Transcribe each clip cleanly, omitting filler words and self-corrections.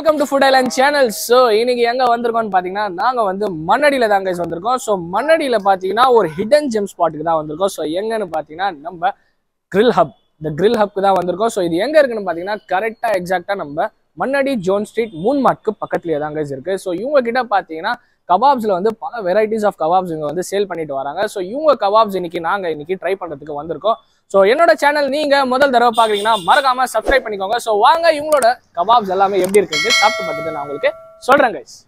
Welcome to food island channel. So இன்னைக்கு எங்க வந்திருக்கோம்னு பாத்தீங்கன்னா நாங்க வந்து மண்ணடியில தான் கைஸ் வந்திருக்கோம். ஸோ மண்ணடியில பாத்தீங்கன்னா ஒரு ஹிடன் ஜெம் ஸ்பாட்டுக்கு தான் வந்திருக்கோம். ஸோ எங்கன்னு பாத்தீங்கன்னா நம்ம கிரில் ஹப், இந்த கிரில் ஹப்க்கு தான் வந்திருக்கோம். ஸோ இது எங்க இருக்குன்னு பாத்தீங்கன்னா கரெக்டா எக்ஸாக்டா நம்ம மண்ணடி ஜோன் ஸ்ட்ரீட் மூன் மார்ட்க்கு பக்கத்துலயே தான் கைஸ் இருக்கு. ஸோ இவங்க கிட்ட பாத்தீங்கன்னா கபாப்ஸ்ல வந்து பல வெரைட்டிஸ் ஆஃப் கபாப்ஸ் இங்க வந்து சேல் பண்ணிட்டு வராங்க. ஸோ இவங்க கபாப்ஸ் இன்னைக்கு ட்ரை பண்றதுக்கு வந்திருக்கோம். ஸோ என்னோட சேனல் நீங்க முதல் தடவை பாக்குறீங்கன்னா மறக்காம சப்ஸ்கிரைப் பண்ணிக்கோங்க. ஸோ வாங்க இவங்களோட கபாப்ஸ் எல்லாமே எப்படி இருக்கு சாப்பிட்டு பார்த்துட்டு நான் உங்களுக்கு சொல்றேன் கைஸ்.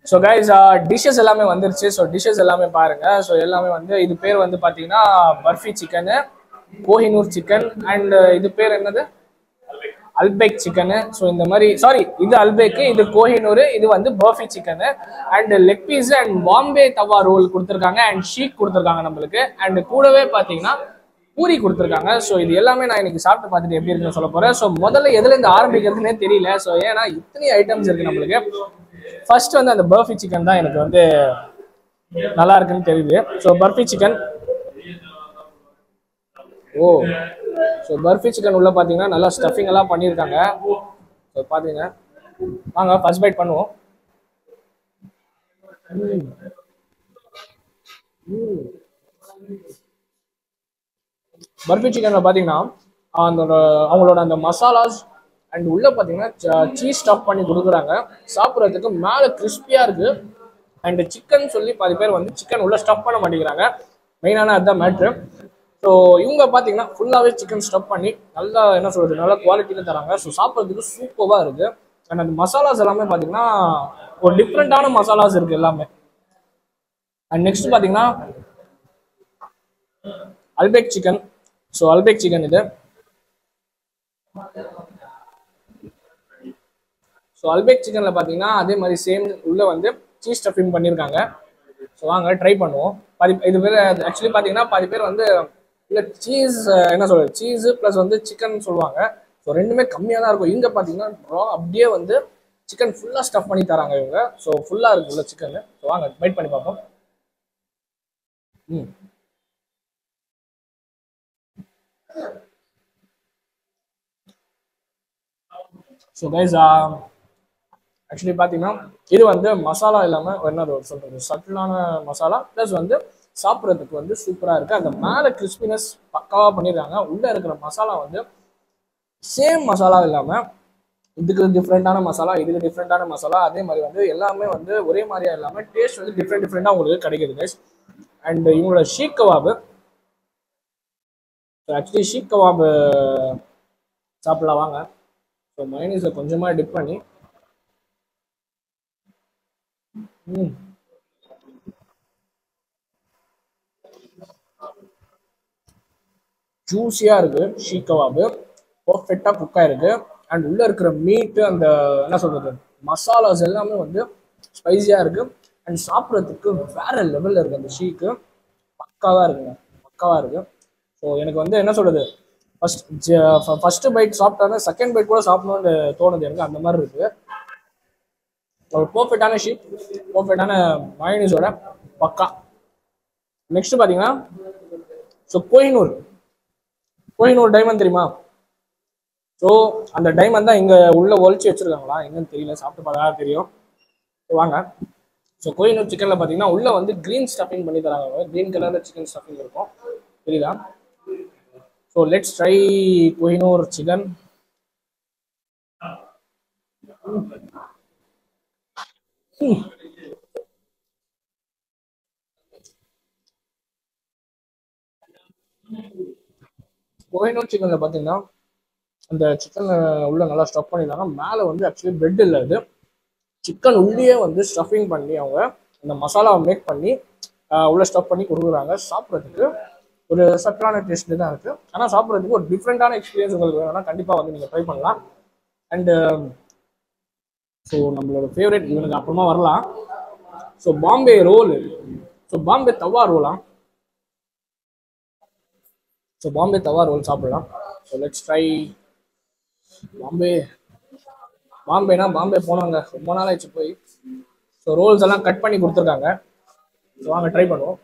ஸோ கைஸ் டிஷ்ஷஸ் எல்லாமே வந்துருச்சு. ஸோ டிஷ்ஷஸ் எல்லாமே பாருங்க. ஸோ எல்லாமே வந்து இது பேர் வந்து பார்த்தீங்கன்னா barfi chicken, Kohinoor chicken and இது பேர் என்னது அல்பேக் சிக்கனு. ஸோ இந்த மாதிரி இது அல்பேக்கு, இது கோஹினூர், இது வந்து பர்ஃபி chicken and leg piece and Bombay tawa roll கொடுத்துருக்காங்க அண்ட் ஷீக் கொடுத்துருக்காங்க நம்மளுக்கு. அண்ட் கூடவே பார்த்தீங்கன்னா பூரி கொடுத்துருக்காங்க. ஸோ இது எல்லாமே நான் இன்னைக்கு சாப்பிட்டு பார்த்துட்டு எப்படி இருக்குன்னு சொல்ல போறேன். ஸோ முதல்ல எதுல இருந்து ஆரம்பிக்கிறதுனே தெரியல. ஸோ ஏன்னா இத்தனை ஐட்டம்ஸ் இருக்கு நம்மளுக்கு. ஃபர்ஸ்ட் வந்து அந்த பர்ஃபி சிக்கன் தான் எனக்கு வந்து நல்லா இருக்குன்னு தெரியுது. So barfi chicken, so barfi chicken உள்ள பார்த்தீங்கன்னா நல்லா ஸ்டஃபிங் எல்லாம் பண்ணியிருக்காங்க. ஸோ பார்த்தீங்க வாங்க ஃபர்ஸ்ட் பைட் பண்ணுவோம். பர்ஃபி சிக்கன்ல பார்த்தீங்கன்னா அவங்களோட அந்த மசாலாஸ் அண்ட் உள்ள பார்த்தீங்கன்னா சீஸ் ஸ்டஃப் பண்ணி கொடுக்குறாங்க. சாப்பிட்றதுக்கு மேலே கிறிஸ்பியா இருக்கு. அண்ட் சிக்கன் சொல்லி பாதி பேர் வந்து சிக்கன் உள்ள ஸ்டஃப் பண்ண மாட்டேங்கிறாங்க. மெயினான அதுதான் மேட்ரு. ஸோ இவங்க பார்த்தீங்கன்னா ஃபுல்லாகவே சிக்கன் ஸ்டஃப் பண்ணி நல்லா என்ன சொல்றது நல்ல குவாலிட்டியில் தராங்க. ஸோ சாப்பிட்றதுக்கு சூப்பராக இருக்கு. அண்ட் அந்த மசாலாஸ் எல்லாமே பார்த்தீங்கன்னா ஒரு டிஃப்ரெண்டான மசாலாஸ் இருக்கு எல்லாமே. அண்ட் நெக்ஸ்ட் பார்த்தீங்கன்னா அல்பேக் சிக்கன். ஸோ அல்பேக் சிக்கன் இது. ஸோ அல்பேக் சிக்கனில் பார்த்தீங்கன்னா அதே மாதிரி சேம் உள்ள வந்து சீஸ் ஸ்டஃபிங் பண்ணியிருக்காங்க. ஸோ வாங்க ட்ரை பண்ணுவோம். இது பேர் ஆக்சுவலி பார்த்தீங்கன்னா பாதி பேர் வந்து இல்லை சீஸ் என்ன சொல்றது சீஸு ப்ளஸ் வந்து சிக்கன் சொல்லுவாங்க. ஸோ ரெண்டுமே கம்மியாக தான் இருக்கும். இங்கே பார்த்தீங்கன்னா அப்படியே வந்து சிக்கன் ஃபுல்லாக ஸ்டஃப் பண்ணி தராங்க இவங்க. ஸோ ஃபுல்லாக இருக்கு உள்ள சிக்கன். ஸோ வாங்க பைட் பண்ணி பார்ப்போம். ஸோ கைஸ் ஆக்சுவலி பார்த்தீங்கன்னா இது வந்து மசாலா இல்லாமல் என்னது சொல்றது சட்டிலான மசாலா ப்ளஸ் வந்து சாப்பிட்றதுக்கு வந்து சூப்பராக இருக்குது. அந்த மேலே கிறிஸ்பினஸ் பக்காவாக பண்ணிடுறாங்க. உள்ளே இருக்கிற மசாலா வந்து சேம் மசாலா இல்லாமல் இதுக்கு டிஃப்ரெண்டான மசாலா, இதுக்கு டிஃப்ரெண்டான மசாலா, அதே மாதிரி வந்து எல்லாமே வந்து ஒரே மாதிரியா இல்லாமல் டேஸ்ட் வந்து டிஃப்ரெண்டாக உங்களுக்கு கிடைக்குது கைஸ். அண்ட் இவங்களோட seekh kebab, actually seekh kebab சாப்பிடலாம் வாங்க. ஸோ மைனஸை கொஞ்சமாக டிப் பண்ணி ஜூஸியா இருக்கு. ஷீக் கபாபு பர்ஃபெக்டா குக் ஆயிருக்கு. அண்ட் உள்ள இருக்கிற மீட்டு அந்த என்ன சொல்றது மசாலாஸ் எல்லாமே வந்து ஸ்பைசியா இருக்கு. அண்ட் சாப்பிட்றதுக்கு வேற லெவல்ல இருக்கு. அந்த ஷீக்கு பக்காவா இருக்குங்க, பக்காவா இருக்கு. ஸோ எனக்கு வந்து என்ன சொல்றது ஃபர்ஸ்ட் பைட் சாப்பிட்டாலும் செகண்ட் பைட் கூட சாப்பிடணும்னு தோணுது எனக்கு. அந்த மாதிரி இருக்கு. ஒரு பர்ஃபெக்டான ஷீட், பர்ஃபெக்டான மயோனீஸோட பக்கா. நெக்ஸ்ட் பார்த்தீங்கன்னா ஸோ கோஹினூர் டைமண்ட் தெரியுமா? ஸோ அந்த டைமண்ட் தான் இங்கே உள்ள ஒழிச்சு வச்சிருக்காங்களா என்னன்னு தெரியல. சாப்பிட்டு பார்த்தா தெரியும். வாங்க. ஸோ கோஹினூர் சிக்கனில் பார்த்தீங்கன்னா உள்ள வந்து கிரீன் ஸ்டஃபிங் பண்ணி தராங்க. கிரீன் கலரில் சிக்கன் ஸ்டஃபிங் இருக்கும், தெரியுதா? So let's try Kohinoor chicken. Kohinoor சிக்கன்ல பார்த்தீங்கன்னா அந்த சிக்கன் உள்ள நல்லா ஸ்டஃப் பண்ணிருந்தாங்க. மேலே வந்து ஆக்சுவலி பிரெட் இல்லை, இது சிக்கன் உள்ளே வந்து ஸ்டஃபிங் பண்ணி அவங்க அந்த மசாலாவை மேக் பண்ணி உள்ள ஸ்டஃப் பண்ணி கொடுக்குறாங்க. சாப்பிட்றதுக்கு ஒரு சட்டான டேஸ்ட் தான் இருக்கு. ஆனால் சாப்பிட்றதுக்கு ஒரு டிஃப்ரெண்டான எக்ஸ்பீரியன்ஸ் உங்களுக்கு வேணும்னா கண்டிப்பாக வந்து நீங்கள் ட்ரை பண்ணலாம். அண்டு ஸோ நம்மளோட ஃபேவரட் இவனுக்கு அப்புறமா வரலாம். So Bombay roll, so Bombay tawa ரோலா, ஸோ பாம்பே தவா ரோல் சாப்பிடலாம். So let's try Bombay. Bombay போனாங்க, ரொம்ப நாள் ஆயிடுச்சு போய். ஸோ ரோல்ஸ் எல்லாம் கட் பண்ணி கொடுத்துருக்காங்க. ஸோ வாங்க ட்ரை பண்ணுவோம்.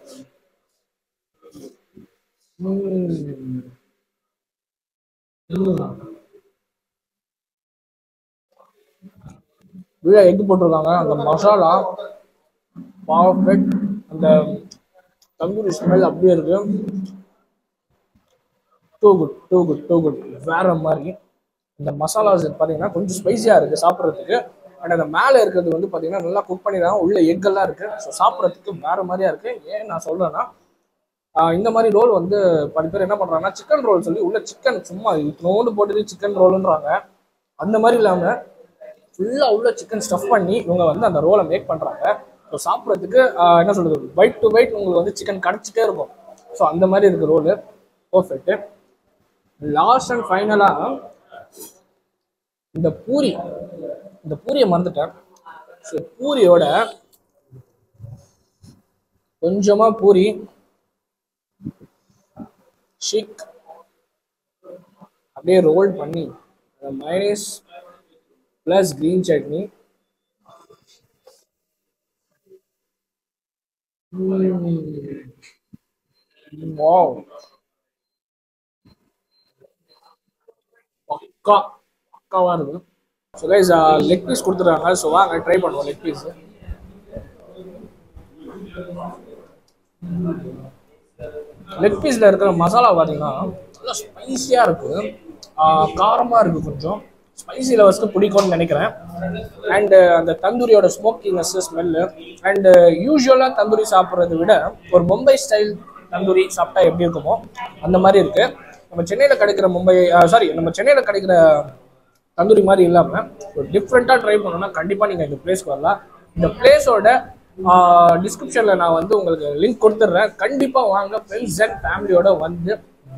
எக் போட்டிருக்காங்க, அந்த மசாலா பர்ஃபெக்ட், அந்த தந்தூரி ஸ்மெல் அப்படியே இருக்கு. Too good too good too good, வேற மாதிரி. இந்த மசாலாஸ் பார்த்தீங்கன்னா கொஞ்சம் ஸ்பைசியாக இருக்குது சாப்பிட்றதுக்கு. அண்ட் அந்த மேலே இருக்கிறது வந்து பார்த்தீங்கன்னா நல்லா குக் பண்ணிடுறாங்க, உள்ள எக்கெல்லாம் இருக்குது. ஸோ சாப்பிட்றதுக்கு வேற மாதிரியா இருக்குது. ஏன் நான் சொல்கிறேன்னா, இந்த மாதிரி ரோல் வந்து பல பேர் என்ன பண்ணுறாங்கன்னா சிக்கன் ரோல் சொல்லி உள்ள சிக்கன் சும்மா நோண்டு போட்டு சிக்கன் ரோலுன்றாங்க. அந்த மாதிரி இல்லாமல் ஃபுல்லாக உள்ள சிக்கன் ஸ்டஃப் பண்ணி இவங்க வந்து அந்த ரோலை மேக் பண்ணுறாங்க. ஸோ சாப்பிட்றதுக்கு என்ன சொல்கிறது, பைட் டு பைட் உங்களுக்கு வந்து சிக்கன் கிடச்சிட்டே இருக்கும். ஸோ அந்த மாதிரி இருக்குது ரோலு, பர்ஃபெக்ட்டு. லாஸ்ட் அண்ட் ஃபைனலாக இந்த பூரியை மறந்துட்டேன். ஸோ பூரியோட கொஞ்சமா பூரி ஷிக் அப்படியே ரோல் பண்ணி mayonnaise plus green chutney. Wow, பக்காவா இருக்கு. ஸோ கைஸ் லெக் பீஸ் கொடுத்துருக்காங்க. ஸோ வாங்க ட்ரை பண்ணுவோம் லெக் பீஸ். லெக் பீஸில் இருக்கிற மசாலா பார்த்தீங்கன்னா நல்லா ஸ்பைஸியாக இருக்குது, காரமாக இருக்குது, கொஞ்சம் ஸ்பைசி லவர்ஸ்க்கு பிடிக்கும்னு நினைக்கிறேன். அண்டு அந்த தந்தூரியோட ஸ்மோக்கினஸ் ஸ்மெல்லு, அண்டு யூஸ்வலாக தந்தூரி சாப்பிட்றத விட ஒரு மும்பை ஸ்டைல் தந்தூரி சாப்பிட்டா எப்படி இருக்குமோ அந்த மாதிரி இருக்குது. நம்ம சென்னையில் கிடைக்கிற தந்தூரி மாதிரி இல்லாமல் ஒரு டிஃப்ரெண்ட்டாக ட்ரை பண்ணணும்னா கண்டிப்பாக நீங்கள் இந்த பிளேஸ்க்கு வரலாம். இந்த பிளேஸோட டிஸ்கிரிப்ஷனில் நான் வந்து உங்களுக்கு லிங்க் கொடுத்துட்றேன். கண்டிப்பாக வாங்க, ஃப்ரெண்ட்ஸ் அண்ட் ஃபேமிலியோட வந்து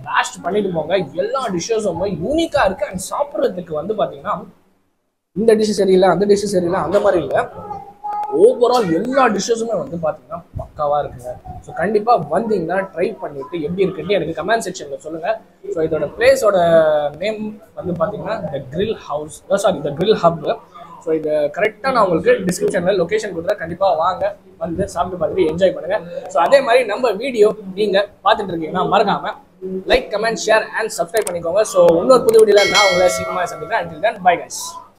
பிளாஸ்ட் பண்ணிட்டு போங்க. எல்லா டிஷ்ஷஸும் யூனிக்காக இருக்குது. அண்ட் சாப்பிட்றதுக்கு வந்து பார்த்தீங்கன்னா இந்த டிஷ்ஷு சரியில்லை, அந்த டிஷ்ஷு சரியில்லை, அந்த மாதிரி இல்லை. ஓவரால் எல்லா டிஷ்ஷஸுமே வந்து பார்த்தீங்கன்னா பக்காவாக இருக்குங்க. ஸோ கண்டிப்பாக வந்தீங்கன்னா ட்ரை பண்ணிவிட்டு எப்படி இருக்குன்னு எனக்கு கமெண்ட் செக்ஷனில் சொல்லுங்கள். ஸோ இதோட பிளேஸோட நேம் வந்து பார்த்தீங்கன்னா த கிரில் ஹவுஸ், த கிரில் ஹப். ஸோ இது கரெக்டாக நான் உங்களுக்கு டிஸ்கிரிப்ஷனில் லொக்கேஷன் கொடுத்தா கண்டிப்பாக வாங்க, வந்து சாப்பிட்டு பார்த்துட்டு என்ஜாய் பண்ணுங்கள். ஸோ அதே மாதிரி நம்ம வீடியோ நீங்கள் பார்த்துட்டு இருக்கீங்கன்னா மறக்காமல் like, comment, share and subscribe பண்ணிக்கோங்க. ஸோ இன்னொரு புது வீடியோவில் நான் உங்களை சீக்கிரமாக சந்திக்கிறேன். until then, bye guys.